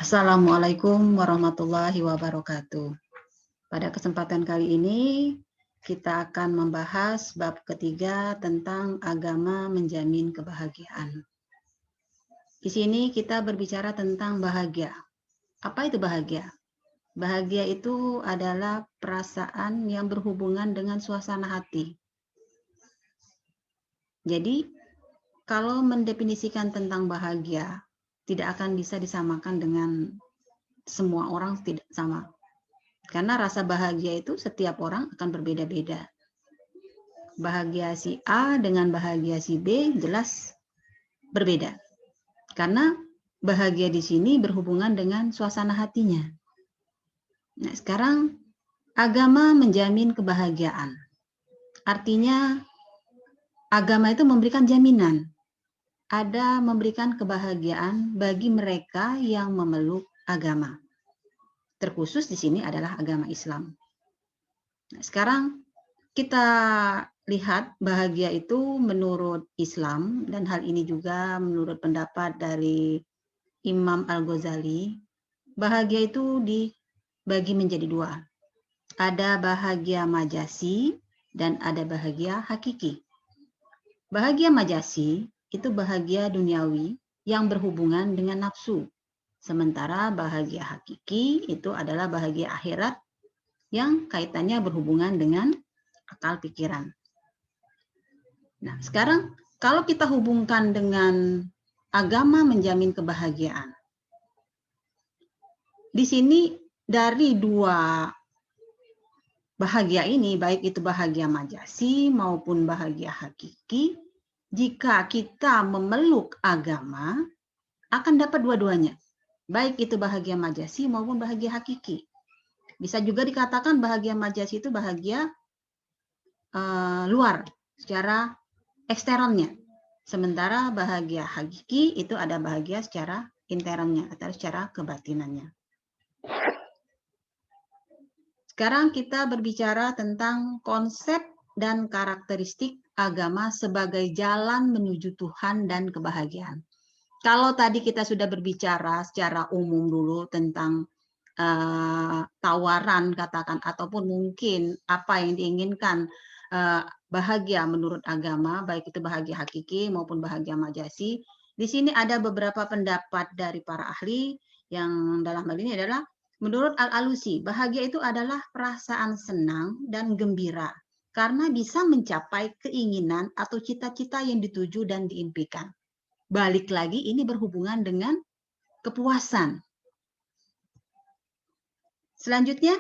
Assalamualaikum warahmatullahi wabarakatuh. Pada kesempatan kali ini, kita akan membahas bab ketiga tentang agama menjamin kebahagiaan. Di sini kita berbicara tentang bahagia. Apa itu bahagia? Bahagia itu adalah perasaan yang berhubungan dengan suasana hati. Jadi, kalau mendefinisikan tentang bahagia, tidak akan bisa disamakan dengan semua orang, tidak sama. Karena rasa bahagia itu setiap orang akan berbeda-beda. Bahagia si A dengan bahagia si B jelas berbeda. Karena bahagia di sini berhubungan dengan suasana hatinya. Nah, sekarang agama menjamin kebahagiaan. Artinya agama itu memberikan jaminan. Ada memberikan kebahagiaan bagi mereka yang memeluk agama. Terkhusus di sini adalah agama Islam. Nah, sekarang kita lihat bahagia itu menurut Islam, dan hal ini juga menurut pendapat dari Imam Al-Ghazali, bahagia itu dibagi menjadi dua. Ada bahagia majasi dan ada bahagia hakiki. Bahagia majasi itu bahagia duniawi yang berhubungan dengan nafsu. Sementara bahagia hakiki itu adalah bahagia akhirat yang kaitannya berhubungan dengan akal pikiran. Nah, sekarang kalau kita hubungkan dengan agama menjamin kebahagiaan. Di sini dari dua bahagia ini, baik itu bahagia majasi maupun bahagia hakiki, jika kita memeluk agama, akan dapat dua-duanya. Baik itu bahagia majasi maupun bahagia hakiki. Bisa juga dikatakan bahagia majasi itu bahagia luar, secara eksternalnya. Sementara bahagia hakiki itu ada bahagia secara internalnya atau secara kebatinannya. Sekarang kita berbicara tentang konsep dan karakteristik agama sebagai jalan menuju Tuhan dan kebahagiaan. Kalau tadi kita sudah berbicara secara umum dulu tentang tawaran katakan ataupun mungkin apa yang diinginkan bahagia menurut agama, baik itu bahagia hakiki maupun bahagia majasi. Di sini ada beberapa pendapat dari para ahli yang dalam hal ini adalah menurut Al-Alusi, bahagia itu adalah perasaan senang dan gembira karena bisa mencapai keinginan atau cita-cita yang dituju dan diimpikan. Balik lagi ini berhubungan dengan kepuasan. Selanjutnya,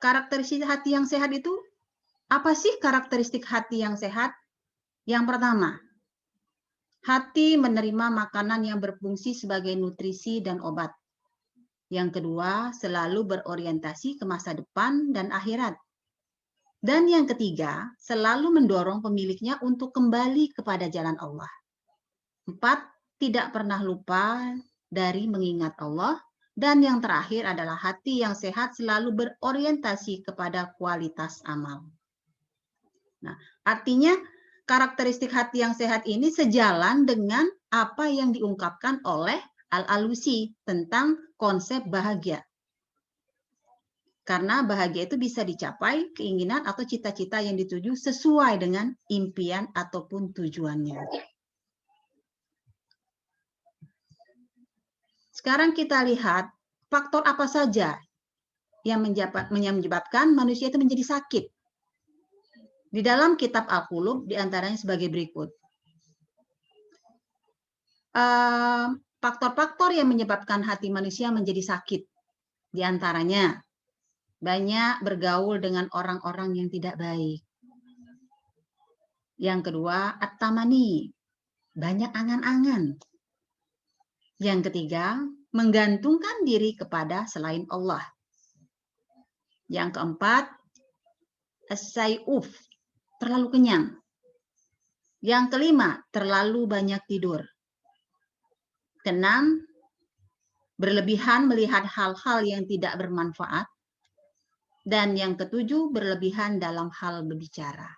karakteristik hati yang sehat itu, apa sih karakteristik hati yang sehat? Yang pertama, hati menerima makanan yang berfungsi sebagai nutrisi dan obat. Yang kedua, selalu berorientasi ke masa depan dan akhirat. Dan yang ketiga, selalu mendorong pemiliknya untuk kembali kepada jalan Allah. 4, tidak pernah lupa dari mengingat Allah. Dan yang terakhir adalah hati yang sehat selalu berorientasi kepada kualitas amal. Nah, artinya karakteristik hati yang sehat ini sejalan dengan apa yang diungkapkan oleh Al-Alusi tentang konsep bahagia. Karena bahagia itu bisa dicapai keinginan atau cita-cita yang dituju sesuai dengan impian ataupun tujuannya. Sekarang kita lihat faktor apa saja yang menyebabkan manusia itu menjadi sakit. Di dalam kitab Al-Qulub diantaranya sebagai berikut. Faktor-faktor yang menyebabkan hati manusia menjadi sakit. Di antaranya banyak bergaul dengan orang-orang yang tidak baik. Yang kedua, at-tamani, banyak angan-angan. Yang ketiga, menggantungkan diri kepada selain Allah. Yang keempat, as-sayuf, terlalu kenyang. Yang kelima, terlalu banyak tidur. Keenam, berlebihan melihat hal-hal yang tidak bermanfaat. Dan yang ketujuh, berlebihan dalam hal berbicara.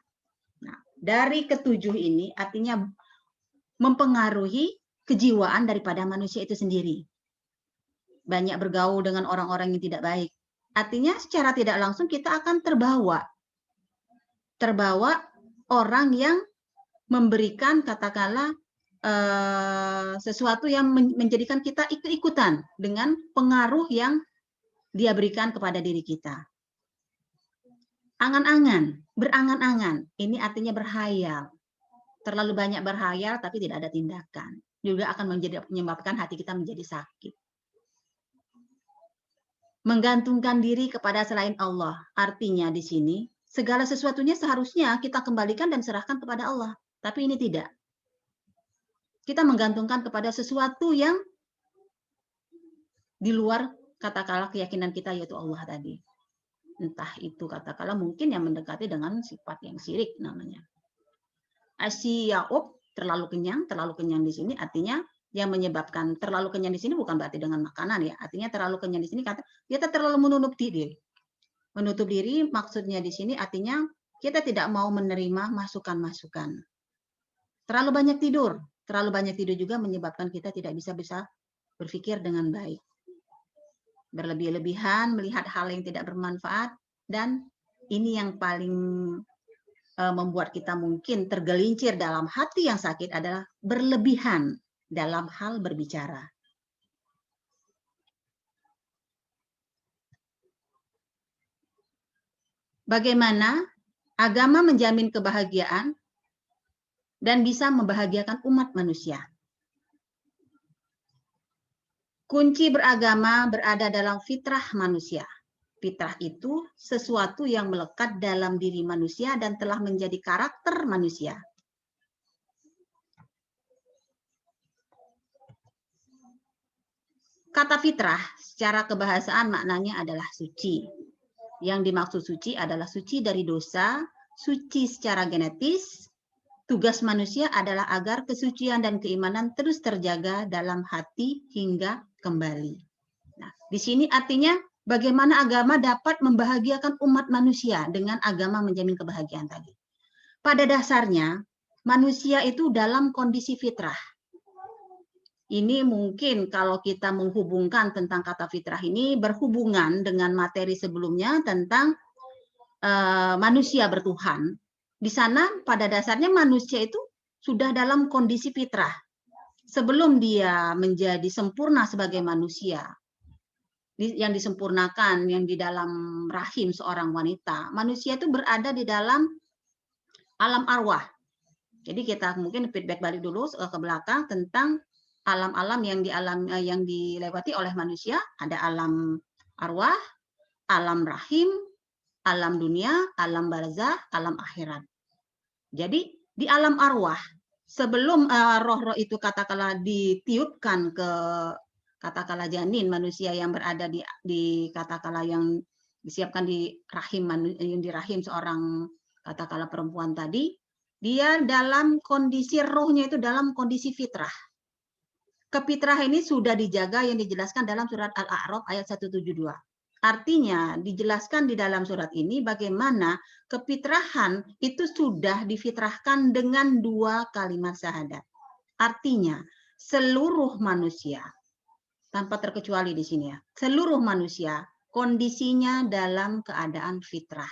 Nah, dari ketujuh ini artinya mempengaruhi kejiwaan daripada manusia itu sendiri. banyak bergaul dengan orang-orang yang tidak baik. Artinya secara tidak langsung kita akan terbawa orang yang memberikan katakanlah sesuatu yang menjadikan kita ikut-ikutan dengan pengaruh yang dia berikan kepada diri kita. Angan-angan, berangan-angan, ini artinya berhayal. Terlalu banyak berhayal tapi tidak ada tindakan. Juga akan menyebabkan hati kita menjadi sakit. Menggantungkan diri kepada selain Allah. Artinya di sini, segala sesuatunya seharusnya kita kembalikan dan serahkan kepada Allah. Tapi ini tidak. Kita menggantungkan kepada sesuatu yang di luar katakanlah keyakinan kita, yaitu Allah tadi. Entah itu katakanlah mungkin yang mendekati dengan sifat yang syirik namanya. Asya'ub, terlalu kenyang di sini artinya yang menyebabkan terlalu kenyang di sini bukan berarti dengan makanan ya. Artinya terlalu kenyang di sini kata kita terlalu menutup diri. Menutup diri maksudnya di sini artinya kita tidak mau menerima masukan-masukan. Terlalu banyak tidur juga menyebabkan kita tidak bisa berpikir dengan baik. Berlebih-lebihan melihat hal yang tidak bermanfaat, dan ini yang paling membuat kita mungkin tergelincir dalam hati yang sakit adalah berlebihan dalam hal berbicara. Bagaimana agama menjamin kebahagiaan dan bisa membahagiakan umat manusia? Kunci beragama berada dalam fitrah manusia. Fitrah itu sesuatu yang melekat dalam diri manusia dan telah menjadi karakter manusia. Kata fitrah secara kebahasaan maknanya adalah suci. Yang dimaksud suci adalah suci dari dosa, suci secara genetis. Tugas manusia adalah agar kesucian dan keimanan terus terjaga dalam hati hingga kembali. Nah, di sini artinya bagaimana agama dapat membahagiakan umat manusia dengan agama menjamin kebahagiaan tadi. Pada dasarnya, manusia itu dalam kondisi fitrah. Ini mungkin kalau kita menghubungkan tentang kata fitrah ini berhubungan dengan materi sebelumnya tentang manusia bertuhan. Di sana pada dasarnya manusia itu sudah dalam kondisi fitrah. Sebelum dia menjadi sempurna sebagai manusia, yang disempurnakan, yang di dalam rahim seorang wanita, manusia itu berada di dalam alam arwah. Jadi kita mungkin feedback balik dulu ke belakang tentang alam-alam yang dilewati oleh manusia. Ada alam arwah, alam rahim, alam dunia, alam barzah, alam akhirat. Jadi di alam arwah, sebelum roh-roh itu katakanlah ditiupkan ke katakanlah janin manusia yang berada di katakanlah yang disiapkan di rahim seorang katakanlah perempuan tadi, dia dalam kondisi rohnya itu dalam kondisi fitrah. Kefitrah ini sudah dijaga yang dijelaskan dalam surat Al-A'raf ayat 172. Artinya dijelaskan di dalam surat ini bagaimana kefitrahan itu sudah difitrahkan dengan 2 kalimat syahadat. Artinya seluruh manusia tanpa terkecuali di sini ya, seluruh manusia kondisinya dalam keadaan fitrah.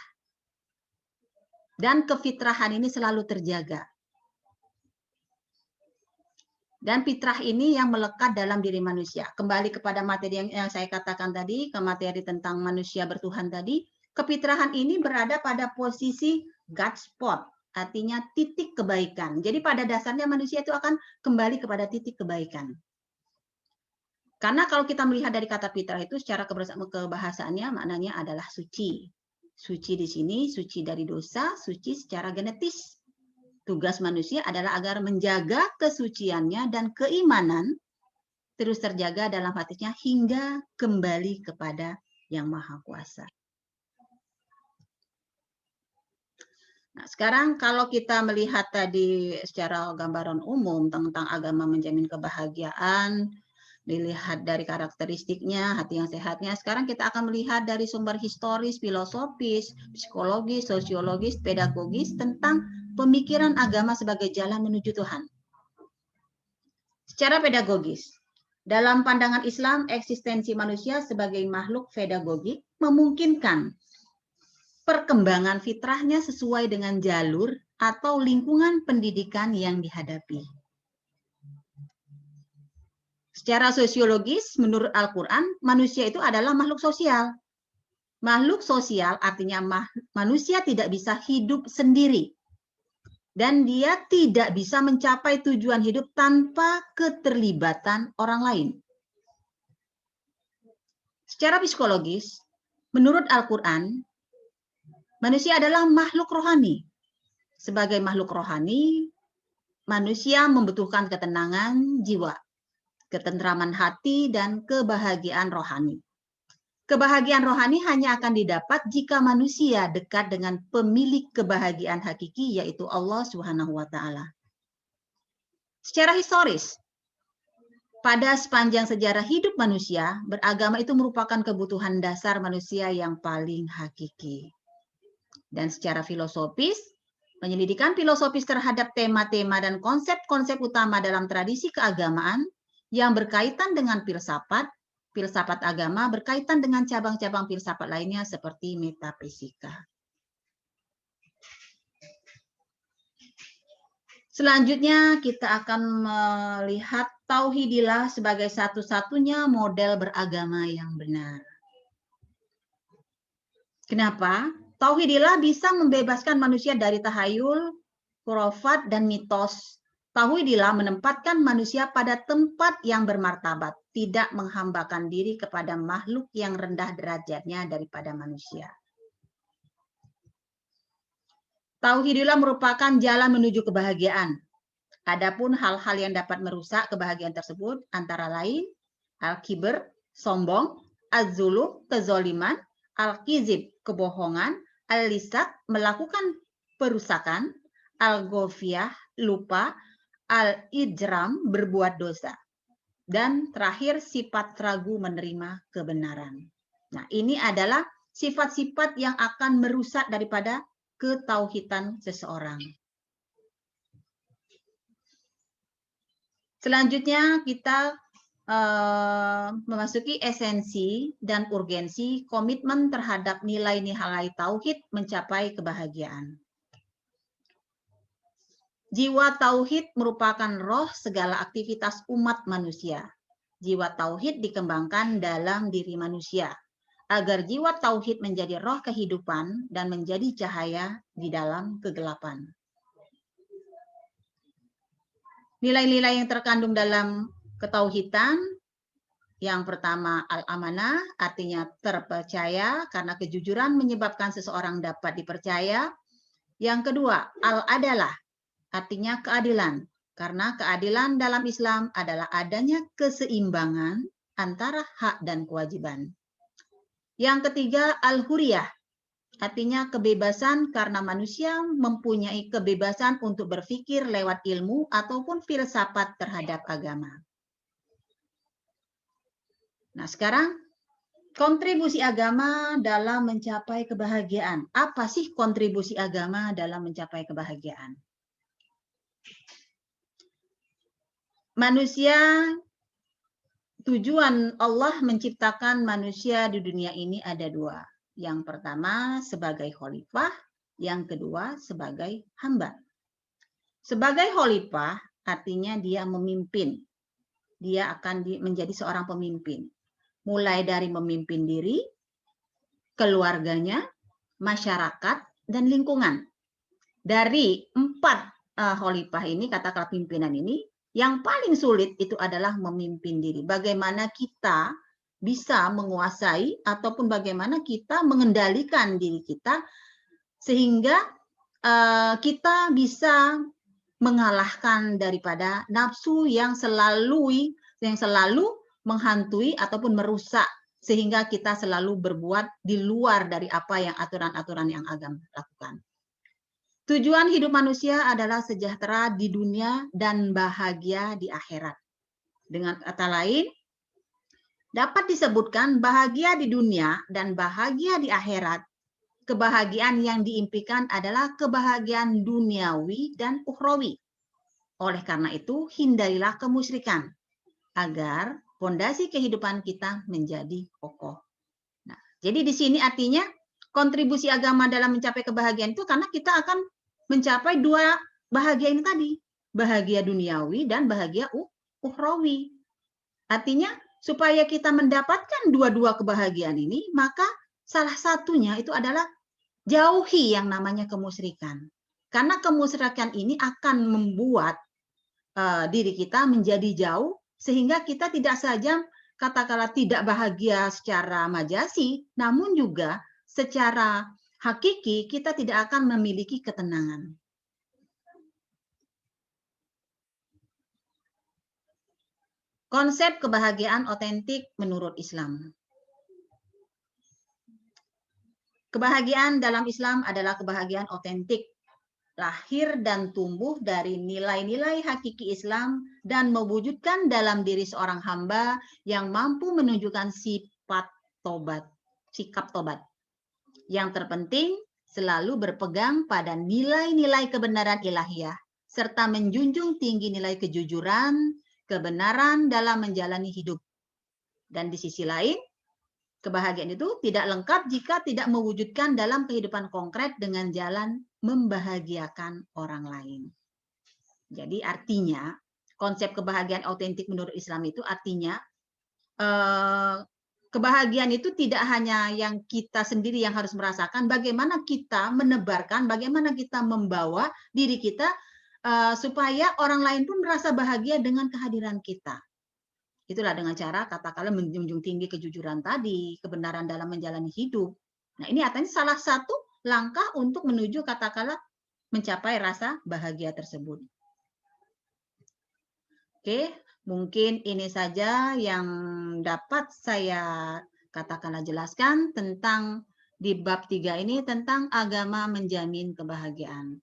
Dan kefitrahan ini selalu terjaga. Dan fitrah ini yang melekat dalam diri manusia. Kembali kepada materi yang saya katakan tadi, ke materi tentang manusia bertuhan tadi, kefitrahan ini berada pada posisi God spot, artinya titik kebaikan. Jadi pada dasarnya manusia itu akan kembali kepada titik kebaikan. Karena kalau kita melihat dari kata fitrah itu secara kebahasaannya maknanya adalah suci. Suci di sini, suci dari dosa, suci secara genetis. Tugas manusia adalah agar menjaga kesuciannya dan keimanan terus terjaga dalam hatinya hingga kembali kepada Yang Maha Kuasa. Nah, sekarang kalau kita melihat tadi secara gambaran umum tentang agama menjamin kebahagiaan, dilihat dari karakteristiknya, hati yang sehatnya, sekarang kita akan melihat dari sumber historis, filosofis, psikologis, sosiologis, pedagogis tentang pemikiran agama sebagai jalan menuju Tuhan. Secara pedagogis, Dalam pandangan Islam, eksistensi manusia sebagai makhluk pedagogik memungkinkan perkembangan fitrahnya sesuai dengan jalur atau lingkungan pendidikan yang dihadapi. Secara sosiologis, menurut Al-Quran, manusia itu adalah makhluk sosial. Makhluk sosial artinya manusia tidak bisa hidup sendiri. Dan dia tidak bisa mencapai tujuan hidup tanpa keterlibatan orang lain. Secara psikologis, menurut Al-Quran, manusia adalah makhluk rohani. Sebagai makhluk rohani, manusia membutuhkan ketenangan jiwa, ketentraman hati, dan kebahagiaan rohani. Kebahagiaan rohani hanya akan didapat jika manusia dekat dengan pemilik kebahagiaan hakiki, yaitu Allah Subhanahu wa Ta'ala. Secara historis, pada sepanjang sejarah hidup manusia, beragama itu merupakan kebutuhan dasar manusia yang paling hakiki. Dan secara filosofis, penyelidikan filosofis terhadap tema-tema dan konsep-konsep utama dalam tradisi keagamaan yang berkaitan dengan filsafat agama berkaitan dengan cabang-cabang filsafat lainnya seperti metafisika. Selanjutnya kita akan melihat tauhidilah sebagai satu-satunya model beragama yang benar. Kenapa? Tauhidilah bisa membebaskan manusia dari tahayul, khurafat, dan mitos. Tauhidilah menempatkan manusia pada tempat yang bermartabat, tidak menghambakan diri kepada makhluk yang rendah derajatnya daripada manusia. Tauhidillah merupakan jalan menuju kebahagiaan. Adapun hal-hal yang dapat merusak kebahagiaan tersebut antara lain al-kibr, sombong, az-zulum, kezoliman, al-kizib, kebohongan, al-lisak, melakukan perusakan, al-ghofiyah, lupa, al-ijram, berbuat dosa. Dan terakhir, sifat ragu menerima kebenaran. Nah, ini adalah sifat-sifat yang akan merusak daripada ketauhidan seseorang. Selanjutnya kita memasuki esensi dan urgensi komitmen terhadap nilai-nilai tauhid mencapai kebahagiaan. Jiwa tauhid merupakan roh segala aktivitas umat manusia. Jiwa tauhid dikembangkan dalam diri manusia, agar jiwa tauhid menjadi roh kehidupan dan menjadi cahaya di dalam kegelapan. Nilai-nilai yang terkandung dalam ketauhidan, yang pertama al-amanah, artinya terpercaya karena kejujuran menyebabkan seseorang dapat dipercaya. Yang kedua, al-adalah, artinya keadilan, karena keadilan dalam Islam adalah adanya keseimbangan antara hak dan kewajiban. Yang ketiga, al-huriyah, artinya kebebasan karena manusia mempunyai kebebasan untuk berpikir lewat ilmu ataupun filsafat terhadap agama. Nah, sekarang kontribusi agama dalam mencapai kebahagiaan. Apa sih kontribusi agama dalam mencapai kebahagiaan? Manusia, tujuan Allah menciptakan manusia di dunia ini ada dua. Yang pertama sebagai khalifah, yang kedua sebagai hamba. Sebagai khalifah artinya dia memimpin. Dia akan menjadi seorang pemimpin. Mulai dari memimpin diri, keluarganya, masyarakat, dan lingkungan. Dari 4 khalifah ini, katakanlah pimpinan ini, yang paling sulit itu adalah memimpin diri. Bagaimana kita bisa menguasai ataupun bagaimana kita mengendalikan diri kita sehingga kita bisa mengalahkan daripada nafsu yang selalu menghantui ataupun merusak sehingga kita selalu berbuat di luar dari apa yang aturan-aturan yang agama lakukan. Tujuan hidup manusia adalah sejahtera di dunia dan bahagia di akhirat. Dengan kata lain, dapat disebutkan bahagia di dunia dan bahagia di akhirat. Kebahagiaan yang diimpikan adalah kebahagiaan duniawi dan ukhrawi. Oleh karena itu, hindarilah kemusyrikan, agar Fondasi kehidupan kita menjadi kokoh. Nah, jadi di sini artinya kontribusi agama dalam mencapai kebahagiaan itu karena kita akan mencapai dua bahagia ini tadi, bahagia duniawi dan bahagia ukhrawi. Artinya supaya kita mendapatkan dua-dua kebahagiaan ini, maka salah satunya itu adalah jauhi yang namanya kemusyrikan. Karena kemusyrikan ini akan membuat diri kita menjadi jauh, sehingga kita tidak saja katakanlah tidak bahagia secara majasi, namun juga secara hakiki kita tidak akan memiliki ketenangan. Konsep kebahagiaan otentik menurut Islam. Kebahagiaan dalam Islam adalah kebahagiaan otentik, lahir dan tumbuh dari nilai-nilai hakiki Islam dan mewujudkan dalam diri seorang hamba yang mampu menunjukkan sifat tobat, sikap tobat. Yang terpenting selalu berpegang pada nilai-nilai kebenaran ilahiyah serta menjunjung tinggi nilai kejujuran, kebenaran dalam menjalani hidup. Dan di sisi lain, kebahagiaan itu tidak lengkap jika tidak mewujudkan dalam kehidupan konkret dengan jalan membahagiakan orang lain. Jadi artinya, konsep kebahagiaan otentik menurut Islam itu artinya kebahagiaan itu tidak hanya yang kita sendiri yang harus merasakan, bagaimana kita menebarkan, bagaimana kita membawa diri kita supaya orang lain pun merasa bahagia dengan kehadiran kita. Itulah dengan cara katakanlah menjunjung tinggi kejujuran tadi, kebenaran dalam menjalani hidup. Nah, ini artinya salah satu langkah untuk menuju katakanlah mencapai rasa bahagia tersebut. Oke, mungkin ini saja yang dapat saya katakanlah jelaskan tentang di bab 3 ini tentang agama menjamin kebahagiaan.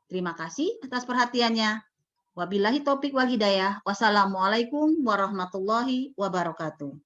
Terima kasih atas perhatiannya. Wabillahi taufik wal hidayah. Wassalamualaikum warahmatullahi wabarakatuh.